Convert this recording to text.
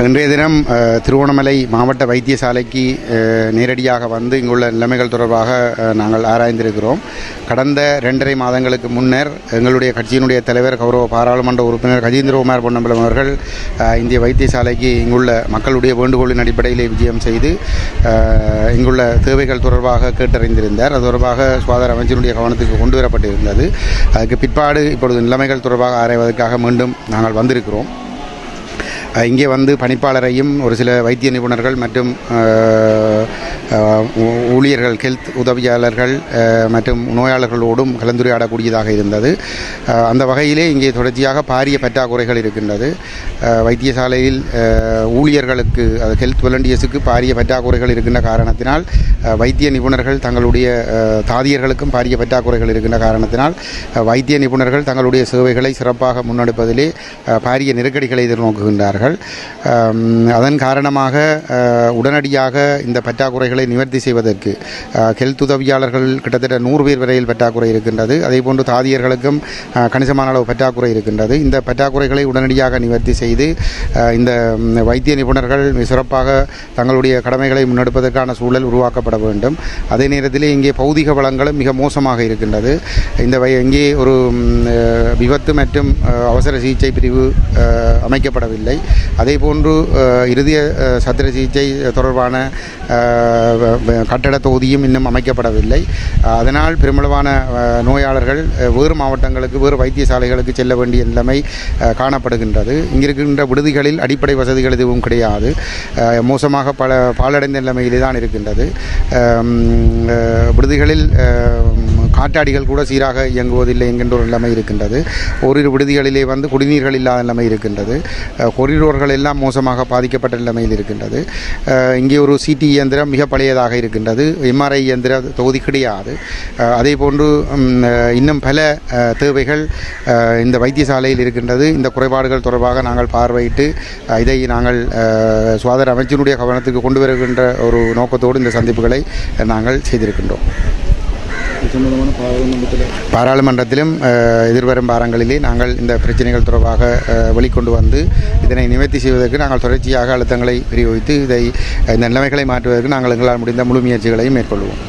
இன்றைய தினம் திருவோணமலை மாவட்ட வைத்தியசாலைக்கு நேரடியாக வந்து இங்குள்ள நிலைமைகள் தொடர்பாக நாங்கள் ஆராய்ந்திருக்கிறோம். கடந்த 2.5 மாதங்களுக்கு முன்னர் எங்களுடைய கட்சியினுடைய தலைவர் கௌரவ பாராளுமன்ற உறுப்பினர் கஜேந்திரகுமார் பொன்னம்பலம் அவர்கள் இந்திய வைத்தியசாலைக்கு இங்குள்ள மக்களுடைய வேண்டுகோளின் அடிப்படையிலே விஜயம் செய்து இங்குள்ள தேவைகள் தொடர்பாக கேட்டறிந்திருந்தார். அது தொடர்பாக சுகாதார அமைச்சருடைய கவனத்துக்கு கொண்டு வரப்பட்டிருந்தது. அதுக்கு பிற்பாடு இப்பொழுது நிலைமைகள் தொடர்பாக ஆராய்வதற்காக மீண்டும் நாங்கள் வந்திருக்கிறோம். இங்கே வந்து பணிப்பாளரையும் ஒரு சில வைத்திய நிபுணர்கள் மற்றும் ஊழியர்கள், ஹெல்த் உதவியாளர்கள் மற்றும் நோயாளர்களோடும் கலந்துரையாடக்கூடியதாக இருந்தது. அந்த வகையிலே இங்கே தொடர்ச்சியாக பாரிய பற்றாக்குறைகள் இருக்கின்றது. வைத்தியசாலையில் ஊழியர்களுக்கு, அது ஹெல்த் வாலண்டியர்ஸுக்கு பாரிய பற்றாக்குறைகள் இருக்கின்ற காரணத்தினால், வைத்திய நிபுணர்கள் தங்களுடைய தாதியர்களுக்கும் பாரிய பற்றாக்குறைகள் இருக்கின்ற காரணத்தினால் வைத்திய நிபுணர்கள் தங்களுடைய சேவைகளை சிறப்பாக முன்னெடுப்பதிலே பாரிய நெருக்கடிகளை எதிர்நோக்குகின்றார்கள். அதன் காரணமாக உடனடியாக இந்த பற்றாக்குறைகளை நிவர்த்தி செய்வதற்கு ஹெல்த் உதவியாளர்கள் கிட்டத்தட்ட 100 பேர் வரையில் பற்றாக்குறை இருக்கின்றது. அதேபோன்று தாதியர்களுக்கும் கணிசமான அளவு பற்றாக்குறை இருக்கின்றது. இந்த பற்றாக்குறைகளை உடனடியாக நிவர்த்தி செய்து இந்த வைத்திய நிபுணர்கள் சிறப்பாக தங்களுடைய கடமைகளை முன்னெடுப்பதற்கான சூழல் உருவாக்கப்பட வேண்டும். அதே நேரத்தில் இங்கே பௌதிக வளங்களும் மிக மோசமாக இருக்கின்றது. இங்கே ஒரு விபத்து மற்றும் அவசர சிகிச்சை பிரிவு அமைக்கப்படவில்லை. அதேபோன்று இறுதிய சத்திர சிகிச்சை தொடர்பான கட்டட தொகுதியும் இன்னும் அமைக்கப்படவில்லை. அதனால் பெருமளவான நோயாளர்கள் வேறு மாவட்டங்களுக்கு, வேறு வைத்தியசாலைகளுக்கு செல்ல வேண்டிய நிலைமை காணப்படுகின்றது. இங்கிருக்கின்ற விடுதிகளில் அடிப்படை வசதிகள் எதுவும் கிடையாது. மோசமாக பாழடைந்த நிலைமையிலே தான் இருக்கின்றது. விடுதிகளில் காற்றாடிகள் கூட சீராக இயங்குவதில்லை என்கின்ற ஒரு நிலைமை இருக்கின்றது. ஓரிரு விடுதிகளிலே வந்து குடிநீர்கள் இல்லாத நிலைமை இருக்கின்றது. கொரிடோர்கள் எல்லாம் மோசமாக பாதிக்கப்பட்ட நிலைமையில் இருக்கின்றது. இங்கே ஒரு சிடி இயந்திரம் மிக பழையதாக இருக்கின்றது. எம்ஆர்ஐ இயந்திர தொகுதி கிடையாது. அதே போன்று இன்னும் பல தேவைகள் இந்த வைத்தியசாலையில் இருக்கின்றது. இந்த குறைபாடுகள் தொடர்பாக நாங்கள் பார்வையிட்டு இதை நாங்கள் சுகாதார அமைச்சருடைய கவனத்துக்கு கொண்டு வருகின்ற ஒரு நோக்கத்தோடு இந்த சந்திப்புகளை நாங்கள் செய்திருக்கின்றோம். பாராளுமன்றத்திலும் எதிர்வரும் வாரங்களிலே நாங்கள் இந்த பிரச்சனைகள் தொடர்பாக வெளிக்கொண்டு வந்து இதனை நிவர்த்தி செய்வதற்கு நாங்கள் தொடர்ச்சியாக அழுத்தங்களை பிரயோகித்து இந்த நிலைமைகளை மாற்றுவதற்கு நாங்கள் எங்களால் முடிந்த முழு முயற்சிகளையும் மேற்கொள்வோம்.